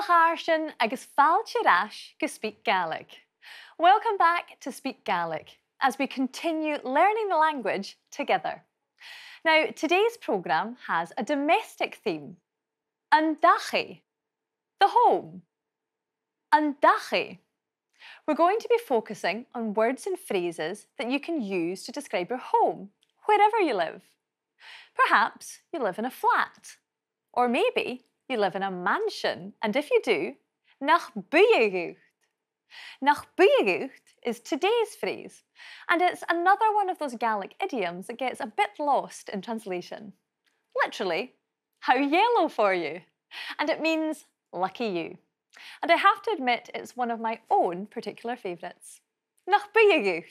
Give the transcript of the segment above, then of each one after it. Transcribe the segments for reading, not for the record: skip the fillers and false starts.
Harshin agus ailltireachd go SpeakGaelic. Welcome back to SpeakGaelic as we continue learning the language together. Now, today's programme has a domestic theme. An dachí, the home. An dachí. We're going to be focusing on words and phrases that you can use to describe your home, wherever you live. Perhaps you live in a flat, or maybe you live in a mansion, and if you do, nach bilingual. Nach bilingual is today's phrase, and it's another one of those Gaelic idioms that gets a bit lost in translation. Literally, how yellow for you, and it means lucky you. And I have to admit it's one of my own particular favourites. Nach bilingual.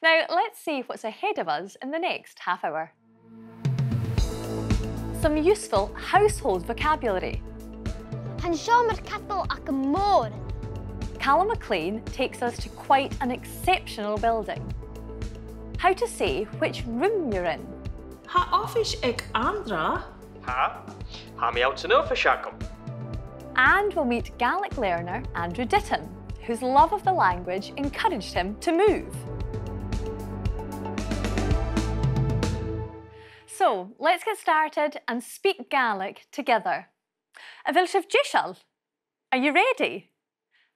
Now let's see what's ahead of us in the next half hour. Some useful household vocabulary. Han siomar cattle ac y môr. Calum Maclean takes us to quite an exceptional building. How to say which room you're in. Ha office ag Anndra. Ha mi ailltireachd. And we'll meet Gaelic learner Andrew Ditton, whose love of the language encouraged him to move. So, let's get started and speak Gaelic together. A bhfuil sibh. Are you ready?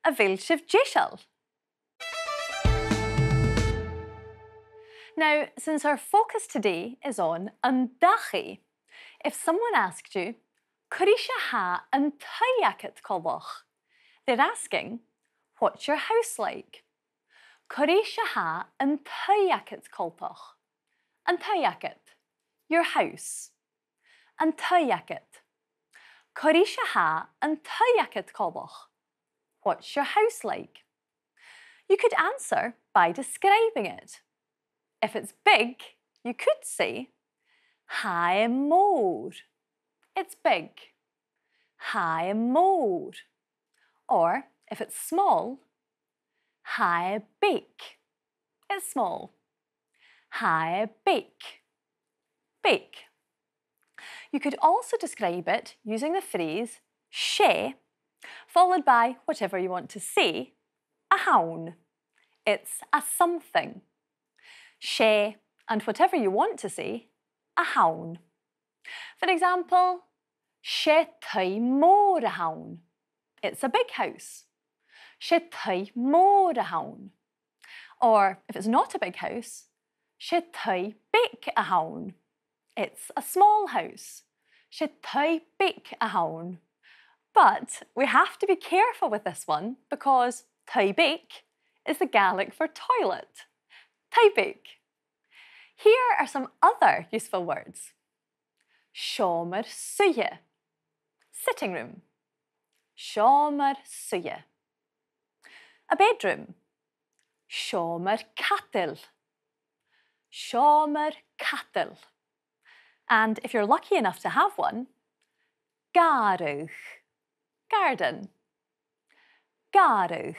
A bhfuil sibh. Now, since our focus today is on an dachí, if someone asked you, Coinnichidh an toirt colbach, they're asking, what's your house like? Coinnichidh an toirt colbach. An toirt, your house. An toirt. Coinnichidh an toirt colbach. What's your house like? You could answer by describing it. If it's big, you could say, ha mór. It's big. Ha mór. Or, if it's small, ha big. It's small. Ha big. Big. You could also describe it using the phrase she, followed by whatever you want to say, a haun. It's a something. She and whatever you want to say, a haun. For example, she ty mór a haun. It's a big house. She ty mór a haun. Or if it's not a big house, she ty big a haun. It's a small house. She ty big a haun. But we have to be careful with this one because ty big is the Gaelic for toilet. Ty big. Here are some other useful words. Siomar suie, sitting room. Siomar suie. A bedroom. Siomar cattil. Siomar cattil. And if you're lucky enough to have one, garúch, garden. Garúch.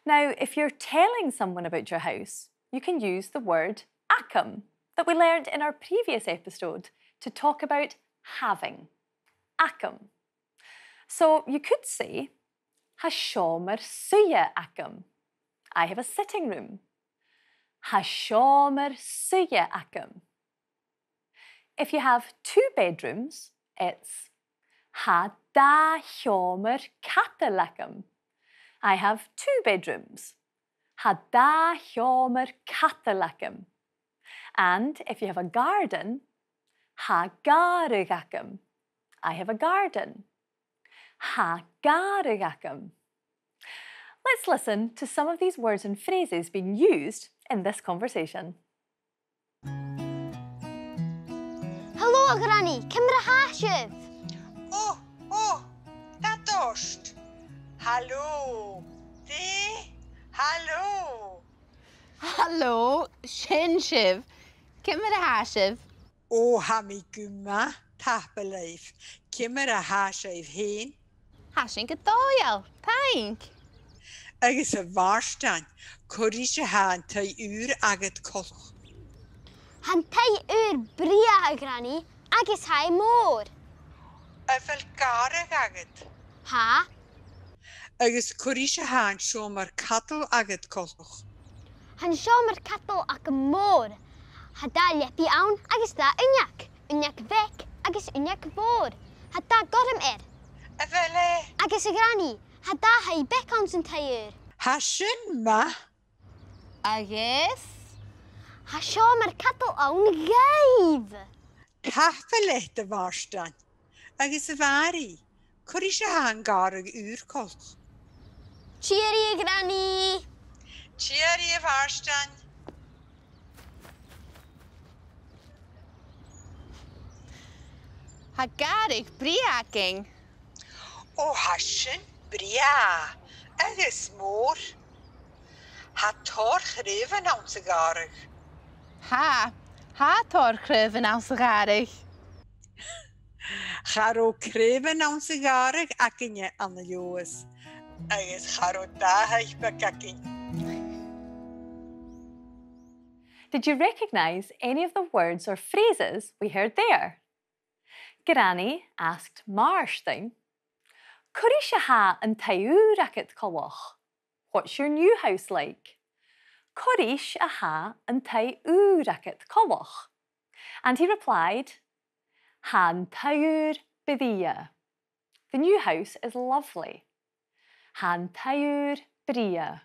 Now, if you're telling someone about your house, you can use the word acum that we learned in our previous episode to talk about having. Acum. So you could say, ha siomar suie acum. I have a sitting room. Ha siomar suie acum. If you have 2 bedrooms, it's ha da siomar cattil acum. I have 2 bedrooms. Ha da siomar cattil acum. And if you have a garden, ha garúch acum. I have a garden. Ha garúch acum. Let's listen to some of these words and phrases being used in this conversation. Hello, Granny. Cymra hashiv. Oh, that dost. Hallo. De. Hallo. Hallo, sin sibh. Cymra hashiv. Oh, ha mi guma. Tapaleif. Cymra hashiv heen. Hashin gadóial. Thank. Agus a varstan. Coinnichidh an toirt agad colch. Han tay bria, Granny. Agus hai môr. A fel garúch agad. Ha? Agus cuirí han seo mar cattle agad colch. Han siomer cattle ac y môr. Ha da lepi awn agus da uniac. Uniac fec agus uniac fôr. Ha da godam A fele. Agus y granny. Ha da hai bec awn sy'n tair. Ha sin ma. Agus? Ha siomer cattle awn gaif. Caffele dy farstan. Agus y fari. Cuirí han garag colch. Cheery, granny. Cheery y farstan. Ha Gàidhlig briacing. O ha sin bria. Agus môr. Ha toirt chrífan awn sy garag. Ha toirt yn aws y Gàidhlig. Charo crífan awn sy garag ac yna an y Uist. Agus charo da haich bec ac Did you recognise any of the words or phrases we heard there? Granny asked Marshtein, Cuirí ha an toirt colch? What's your new house like? Cuirí ha an toirt colch? And he replied, Han toirt bhruidhinn. The new house is lovely. Han toirt bhruidhinn.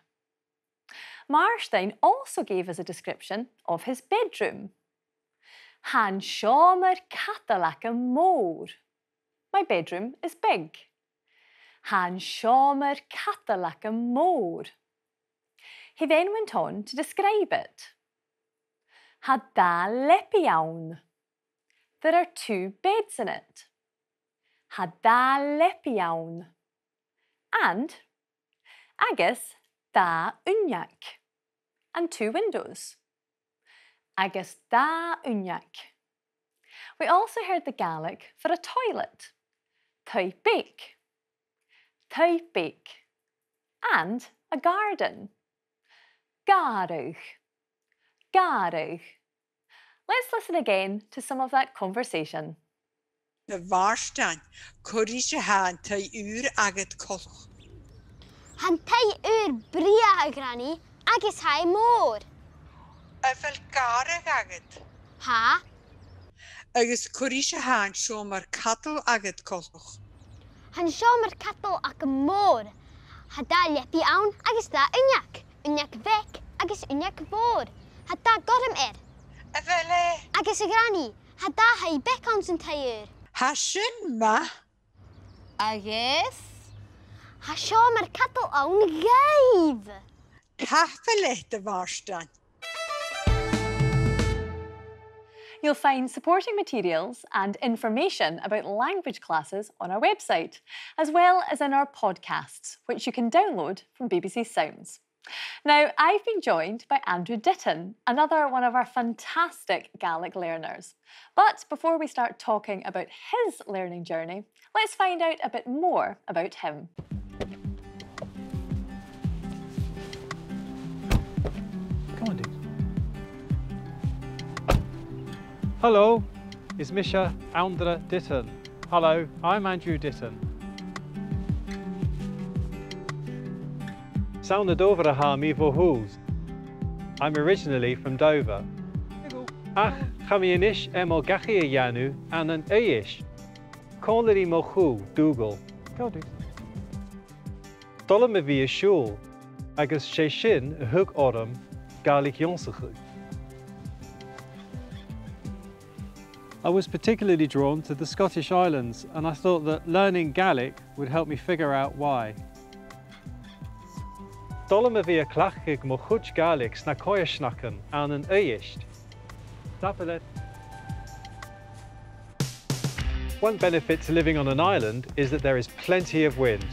Marshtein also gave us a description of his bedroom. Han siomer cattle ac y môr. My bedroom is big. Han siomer cattle ac y môr. He then went on to describe it. Ha da lepi awn. There are 2 beds in it. Ha da lepi awn. And agus da uniac. And 2 windows. Agus da uniac. We also heard the Gaelic for a toilet. Toirt, and a garden. Gàidhlig. Let's listen again to some of that conversation. De farstan. Cuirí han toirt agad colch. Han tair bria, granny. Agus hai môr. A fel garag agad. Ha? Agus cuirí han seo mar cattle agad colch. Han siomer cattle ac y môr. Ha da lepi awn agus da uniac. Uniac fec agus uniac fôr. Ha da godam A fele. Agus y granny. Ha da hai bec awn sy'n tair. Ha sin ma. Agus? Ha siomer cattle awn gaif. Caffele dy farstan. You'll find supporting materials and information about language classes on our website, as well as in our podcasts, which you can download from BBC Sounds. Now, I've been joined by Andrew Ditton, another one of our fantastic Gaelic learners. But before we start talking about his learning journey, let's find out a bit more about him. Come on, dude. Hello, it's Misha Anndra Ditton. Hello, I'm Andrew Ditton. Sauna Dover ha mi vo hús. I'm originally from Dover. Ach, chamianish emo gachi yanu an an eish. Conlady mochu Dougal. Go dude. Dolle me via shul. Agus she shin a hug autumn neach-ionnsachaidh. I was particularly drawn to the Scottish Islands, and I thought that learning Gaelic would help me figure out why. Dolle me via clachig mo chuid Gaelic sna coinnichidh an an Uist. One benefit to living on an island is that there is plenty of wind.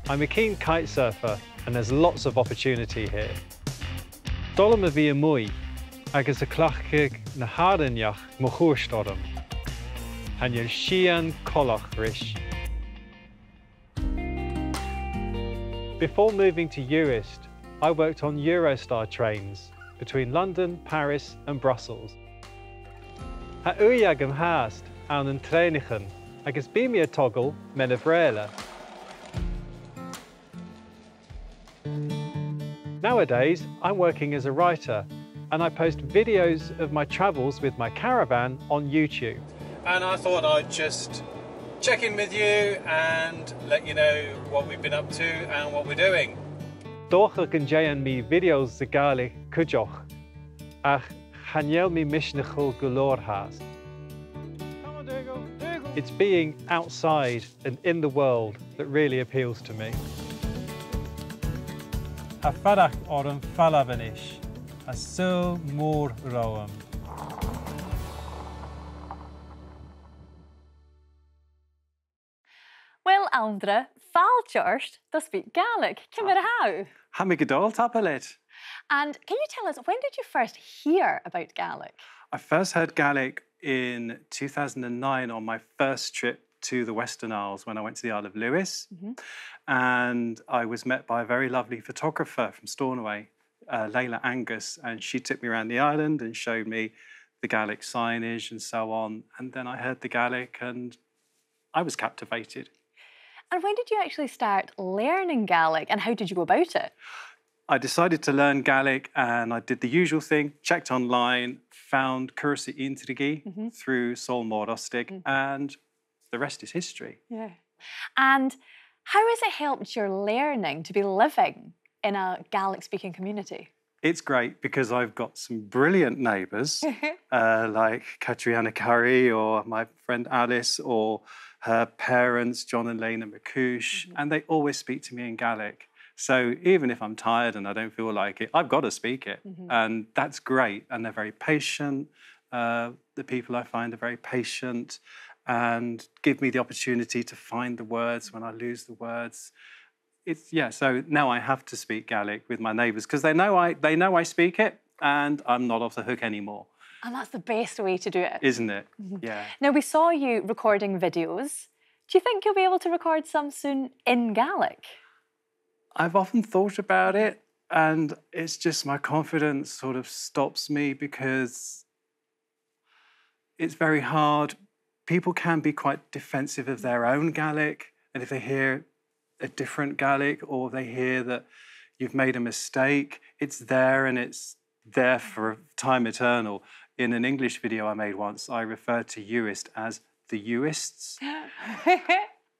I'm a keen kite surfer, and there's lots of opportunity here. Dolle me via mui, agus a clachig na hardaneach mo chuairsteoirim. Hanil Shian Kolach Rish. Before moving to Uist, I worked on Eurostar trains between London, Paris and Brussels. Ha uiagam haast an an treinichen, agus bimi a toggle men of rela. Nowadays, I'm working as a writer and I post videos of my travels with my caravan on YouTube. And I thought I'd just check in with you and let you know what we've been up to and what we're doing. Dócha gan déan mi videos de Gaelic cuideoch, ach chanel mi mishnachol golóir has. It's being outside and in the world that really appeals to me. A fadach or an falabanish, a so mór roam. Well, Anndra, toirt to speak Gaelic. Cymmer how? Ha mi gadol tapalet. And can you tell us, when did you first hear about Gaelic? I first heard Gaelic in 2009 on my first trip to the Western Isles when I went to the Isle of Lewis. And I was met by a very lovely photographer from Stornoway, Leila Angus, and she took me around the island and showed me the Gaelic signage and so on. And then I heard the Gaelic and I was captivated. And when did you actually start learning Gaelic and how did you go about it? I decided to learn Gaelic and I did the usual thing, checked online, found Cuireach ailltireachd through Siorrachd and the rest is history. Yeah. And how has it helped your learning to be living in a Gaelic-speaking community? It's great because I've got some brilliant neighbours like Catriona Curry or my friend Alice or her parents, John and Lena McCouche, and they always speak to me in Gaelic. So even if I'm tired and I don't feel like it, I've got to speak it. And that's great. And they're very patient. The people I find are very patient and give me the opportunity to find the words when I lose the words. So now I have to speak Gaelic with my neighbours because they know I speak it and I'm not off the hook anymore. And that's the best way to do it. Isn't it? Yeah. Now, we saw you recording videos. Do you think you'll be able to record some soon in Gaelic? I've often thought about it and it's just my confidence sort of stops me because it's very hard. People can be quite defensive of their own Gaelic, and if they hear a different Gaelic or they hear that you've made a mistake, it's there and it's there for time eternal. In an English video I made once, I referred to Uist as the Uists.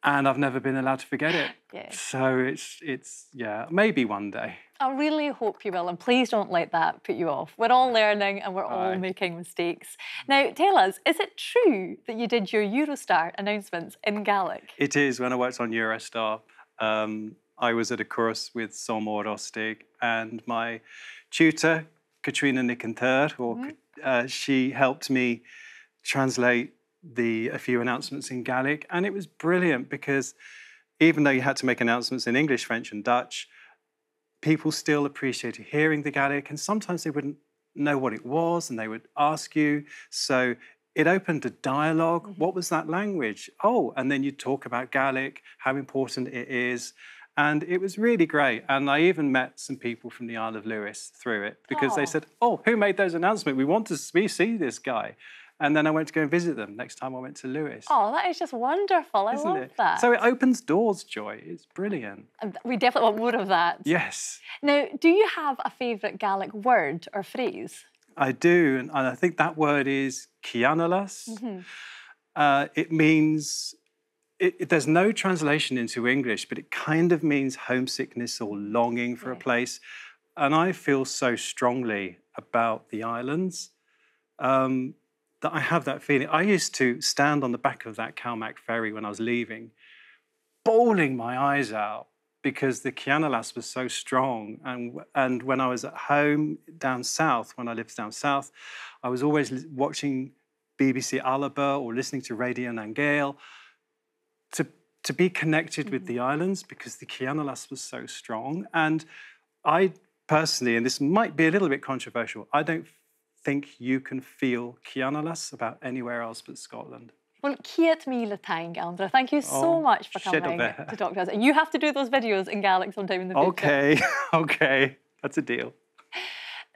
And I've never been allowed to forget it. Yeah. So it's maybe one day. I really hope you will, and please don't let that put you off. We're all learning and we're all making mistakes. Now, tell us, is it true that you did your Eurostar announcements in Gaelic? It is. When I worked on Eurostar, I was at a course with Siorrachd and my tutor, Katrina Nicanthur, she helped me translate a few announcements in Gaelic, and it was brilliant because even though you had to make announcements in English, French and Dutch, people still appreciated hearing the Gaelic, and sometimes they wouldn't know what it was and they would ask you. So it opened a dialogue. What was that language? Oh, and then you'd talk about Gaelic, how important it is. And it was really great. And I even met some people from the Isle of Lewis through it because they said, oh, who made those announcements? We want to see this guy. And then I went to go and visit them next time I went to Lewis. Oh, that is just wonderful. I love that. So it opens doors, Joy. It's brilliant. We definitely want more of that. Yes. Now, do you have a favourite Gaelic word or phrase? I do. And I think that word is ceumannan. It means... there's no translation into English, but it kind of means homesickness or longing for a place. And I feel so strongly about the islands that I have that feeling. I used to stand on the back of that Calmac ferry when I was leaving, bawling my eyes out because the ceumannan was so strong. And when I was at home down south, when I lived down south, I was always watching BBC Alaba or listening to Radio Nangail to be connected with the islands because the ceumannan was so strong. And I personally, and this might be a little bit controversial, I don't think you can feel ceumannan about anywhere else but Scotland. Well, Ciat MacIlleathain, Anndra, thank you so much for coming to talk to us. And you have to do those videos in Gaelic sometime in the future. Okay, okay, that's a deal.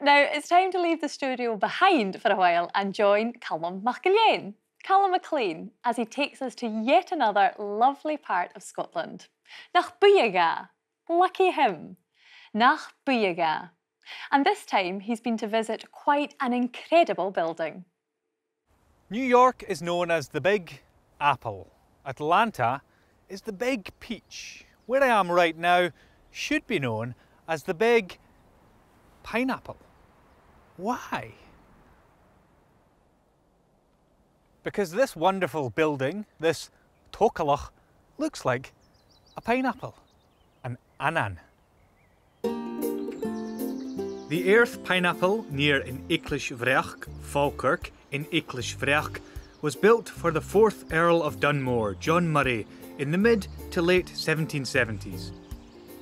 Now, it's time to leave the studio behind for a while and join Calum MacIlleathain, Calum Maclean, as he takes us to yet another lovely part of Scotland. Nach buireach, lucky him. nach buireach. And this time he's been to visit quite an incredible building. New York is known as the Big Apple. Atlanta is the Big Peach. Where I am right now should be known as the Big Pineapple. Why? Because this wonderful building, this toirt, looks like a pineapple, an annan. The Airth pineapple near neach-ionnsachaidh, Falkirk in neach-ionnsachaidh was built for the 4th Earl of Dunmore, John Murray, in the mid to late 1770s.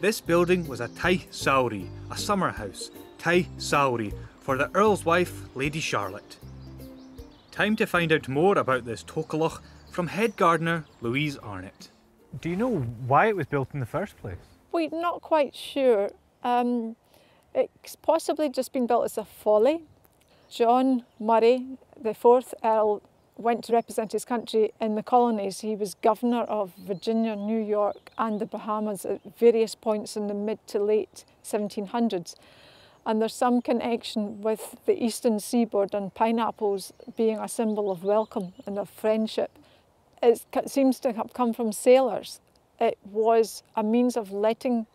This building was a taith saori, a summer house, taith saori, for the Earl's wife, Lady Charlotte. Time to find out more about this toirt from head gardener Louise Arnott. Do you know why it was built in the first place? We're not quite sure. It's possibly just been built as a folly. John Murray, the 4th Earl, went to represent his country in the colonies. He was governor of Virginia, New York and the Bahamas at various points in the mid to late 1700s. And there's some connection with the eastern seaboard and pineapples being a symbol of welcome and of friendship. It seems to have come from sailors. It was a means of letting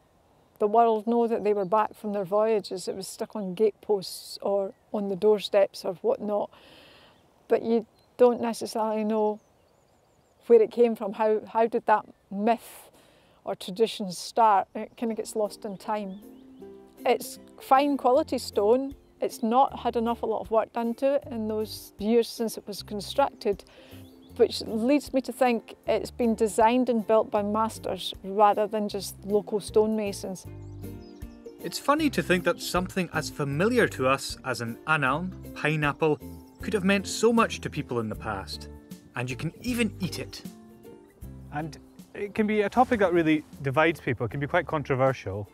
the world know that they were back from their voyages. It was stuck on gateposts or on the doorsteps or whatnot. But you don't necessarily know where it came from. How did that myth or tradition start? It kind of gets lost in time. It's fine quality stone. It's not had an awful lot of work done to it in those years since it was constructed, which leads me to think it's been designed and built by masters rather than just local stonemasons. It's funny to think that something as familiar to us as an annan, pineapple, could have meant so much to people in the past. And you can even eat it. And it can be a topic that really divides people. It can be quite controversial.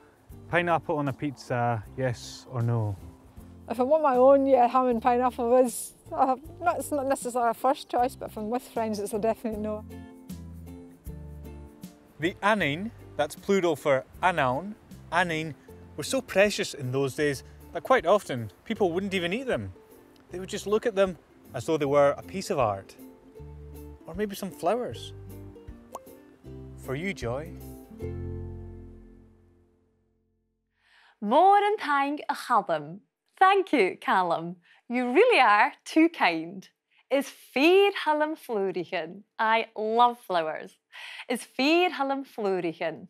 Pineapple on a pizza, yes or no? If I want my own, yeah, ham and pineapple is, it's not necessarily a first choice, but if I'm with friends, it's a definite no. The annin, that's plural for annan, annin, were so precious in those days that quite often people wouldn't even eat them. They would just look at them as though they were a piece of art. Or maybe some flowers. For you, Joy. Mór an thank a Calum. Thank you, Calum. You really are too kind. Is fuireach fuireach. I love flowers. Is fuireach fuireach.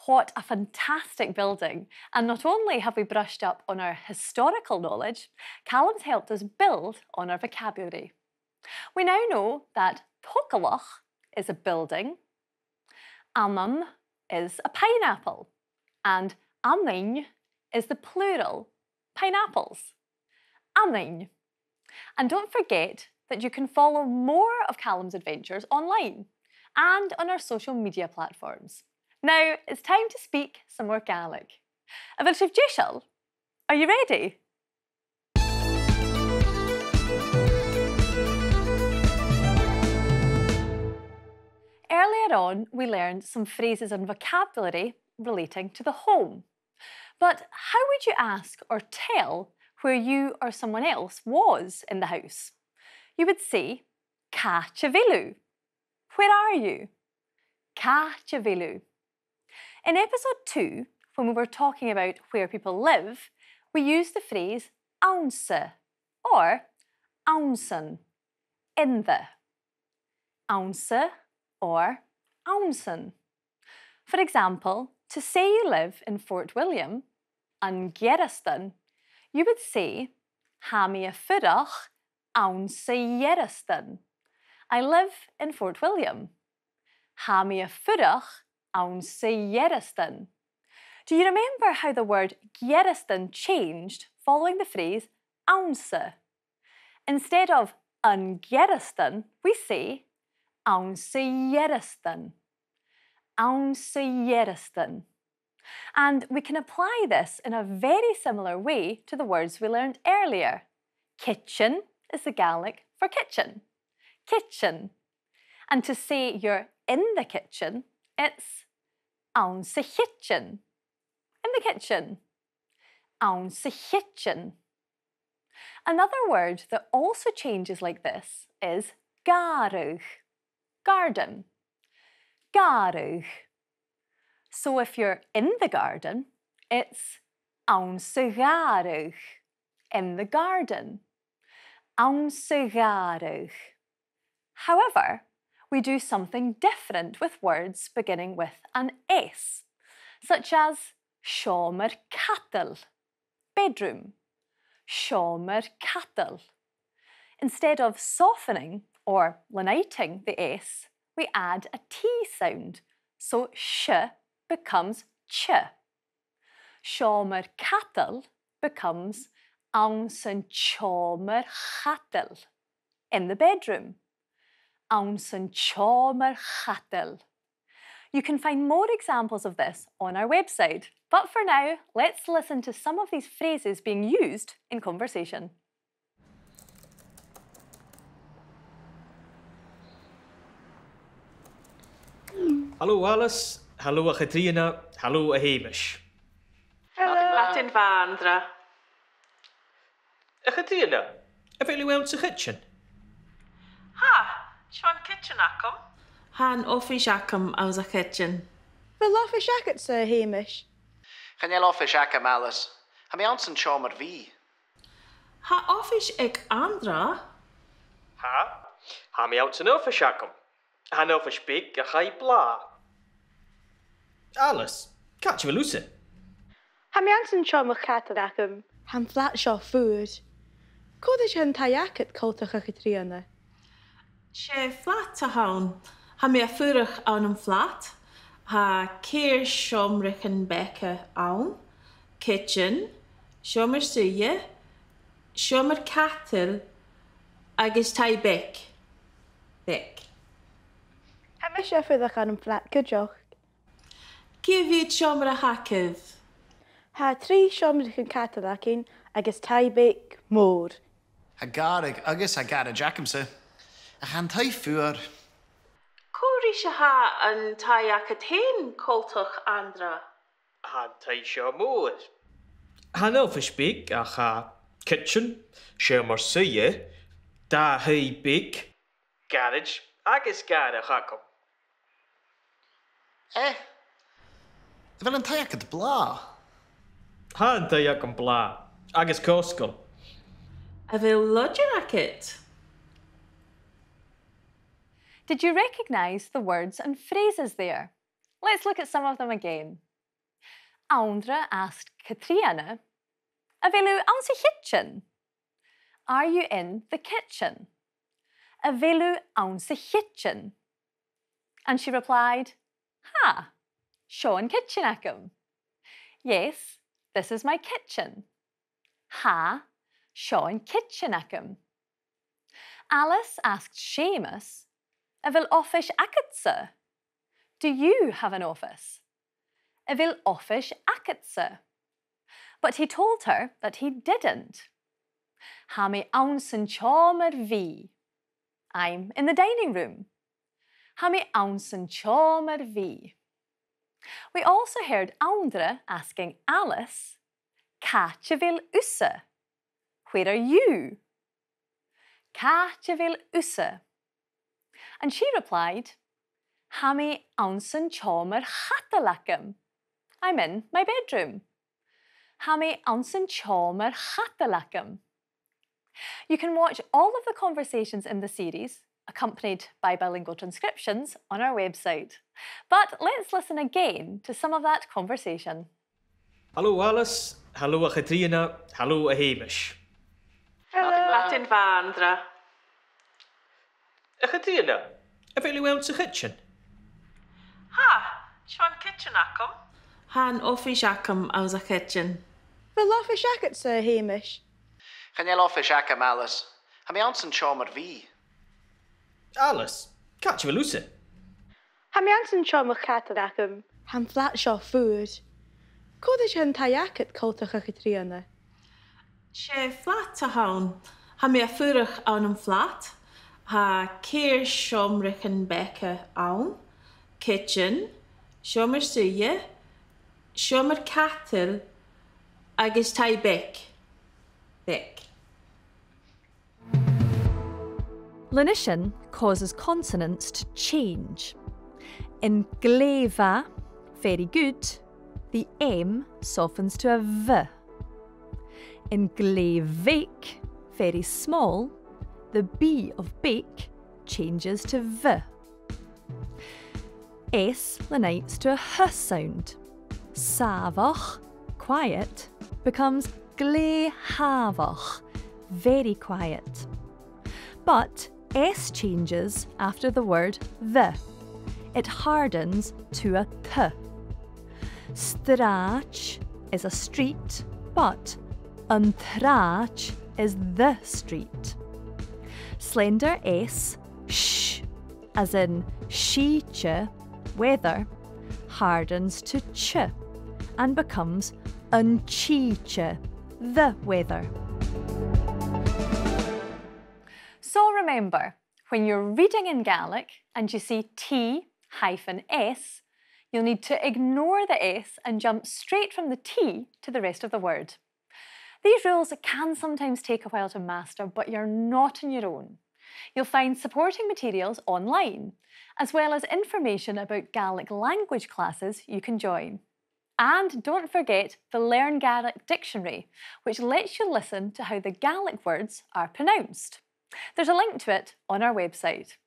What a fantastic building. And not only have we brushed up on our historical knowledge, Calum's helped us build on our vocabulary. We now know that toirt is a building, annan is a pineapple, and annin is the plural, pineapples. Annin. And don't forget that you can follow more of Calum's adventures online and on our social media platforms. Now it's time to speak some more Gaelic. Are you ready? Earlier on, we learned some phrases and vocabulary relating to the home. But how would you ask or tell where you or someone else was in the house? You would say, Ca vilu. Where are you? Ca vilu. In episode 2, when we were talking about where people live, we used the phrase ailltireachd or aillsan, in the. Ailltireachd or aillsan. For example, to say you live in Fort William, an Gàidhlig, you would say Ha mi a fuireach ailltireachd. I live in Fort William. Ha mi a fuireach ailltireachd. Do you remember how the word Gàidhlig changed following the phrase aillsa? Instead of an Gàidhlig, we say ailltireachd. Ailltireachd. And we can apply this in a very similar way to the words we learned earlier. Kitchen is the Gaelic for kitchen. Kitchen. And to say you're in the kitchen, it's ailltireachd. In the kitchen. Ailltireachd. Another word that also changes like this is Gàidhlig, garden. Gàidhlig. So if you're in the garden, it's ailltireachd, in the garden. Ailltireachd. However, we do something different with words beginning with an S, such as Siorrachd, bedroom. Siorrachd. Instead of softening or leniting the S, we add a T sound, so sh becomes ch. Siorrachd becomes ailltireachd, in the bedroom. Ailltireachd. You can find more examples of this on our website, but for now, let's listen to some of these phrases being used in conversation. Hallo Alice, hallo a-Caitríona, hallo a-Hamish. Latin bha Anndra. A-Caitríona, a bhfuil you out sa kitchen? Ha, Sean kitchen acum. Han office acum aus a kitchen. Well, office agat, Sir Hamish. Can you office acum, Alice? Ha mi ansan siomar vi. Ha office ag Anndra. Ha mi out san office acum. Han office big a chai bla. Alice, catch you a lucy. Ha mi ansan siomar catar acum. Han flat shaw food. Coedish hen tayakat cultach a Caitríona. She flat a haun. Ha mi a fuireach an flat. Ha keir siomrachan becca aun. Kitchen. Siomar suye. Siomar catal. Agus tai bec. Bec. Ha mi sé fuireach an flat cudjoch. Give you siomar a haciv. Ha trí siomrachan catalacin agus tai bec mór. Ha Gàidhlig agus ha Gàidhlig acumsa. A han tai fuir. Cúri se ha an ailltireachd cultach Anndra. Han tai seo mór. Han office big a cha kitchen, siomar suye, da hei big, garage, agus Gàidhlig acum. Fel an tayakat bla. Han tai acum bla, agus coscal. A bhfuil lorg. Did you recognise the words and phrases there? Let's look at some of them again. Anndra asked Caitríona, a bhfuil you out sa kitchen? Are you in the kitchen? A bhfuil you out sa kitchen? And she replied, ha, Sean kitchen acum. Yes, this is my kitchen. Ha, Sean kitchen acum. Alice asked Seamus, a bhfuil office agatsa? Do you have an office? A bhfuil office agatsa? But he told her that he didn't. Ha mi aunsan chomar vi. I'm in the dining room. Ha mi aunsan chomar vi. We also heard Anndra asking Alice, Catja vil usse? Where are you? Catja vil usse? And she replied, Ha mi aunsan chomar chatalacum. I'm in my bedroom. Ha mi aunsan chomar chatalacum. You can watch all of the conversations in the series, accompanied by bilingual transcriptions, on our website. But let's listen again to some of that conversation. Hallo Alice, hallo a-Caitríona, hallo a-Hamish. Latin bha Anndra. A-Caitríona, a bhfuil you out sa kitchen? Ha, Sean kitchen acum. Han office acum aus a kitchen. Well, office agat, Sir Hamish. Can you office acum, Alice? Ha mi ansan siomar vi. Alice, catch you a lucy. Ha mi ansan siomar catar acum. Han flat shaw food. Coedish hen tayakat cultach a Caitríona. She flat a haun. Ha mi a fuireach an flat. Ha keir siomrachan becca aun. Kitchen. Siomar suye. Siomar catil agus tai bec. Bec. Lenition causes consonants to change. In gleva, very good, the M softens to a V. In glevik, very small, the B of bake changes to V. S lenites to a H sound. Savach, quiet, becomes glehavach, very quiet. But S changes after the word the. It hardens to a T. Strach is a street, but untrach is the street. Slender S, sh, as in sheche, weather, hardens to ch and becomes uncheche, the weather. So remember, when you're reading in Gaelic and you see T-S, you'll need to ignore the S and jump straight from the T to the rest of the word. These rules can sometimes take a while to master, but you're not on your own. You'll find supporting materials online, as well as information about Gaelic language classes you can join. And don't forget the Learn Gaelic dictionary, which lets you listen to how the Gaelic words are pronounced. There's a link to it on our website.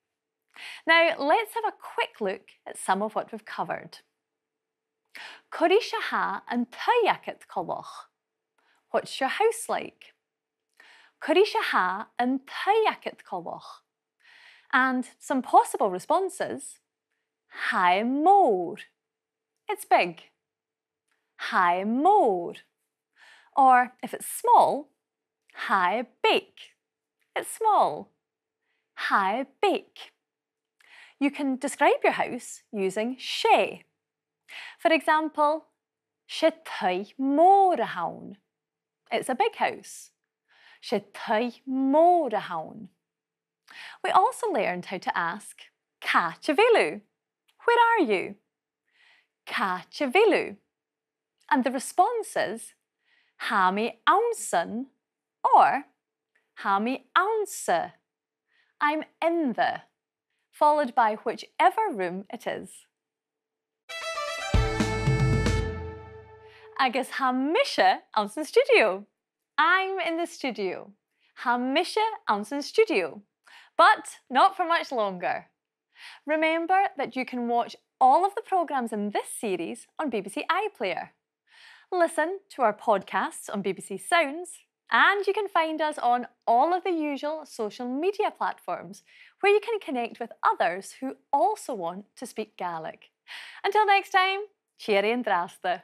Now let's have a quick look at some of what we've covered. Coinnichidh a-nise coinnichidh. What's your house like? Coinnichidh a-nise coinnichidh. And some possible responses. Hai mór. It's big. Hai mór. Or if it's small, hai bake. It's small. Hai bake. You can describe your house using she. For example, she twy mór a hawn. It's a big house. She twy mór a hawn. We also learned how to ask Ca Chivilu. Where are you? Ca Chivilu. And the response is Ha mi awnsan or Ha mi awnsa. I'm in the, followed by whichever room it is. Agus ha mishe ansan studio. I'm in the studio. Ha mishe ansan studio. But not for much longer. Remember that you can watch all of the programmes in this series on BBC iPlayer. Listen to our podcasts on BBC Sounds, and you can find us on all of the usual social media platforms where you can connect with others who also want to speak Gaelic. Until next time, cheery and drasta.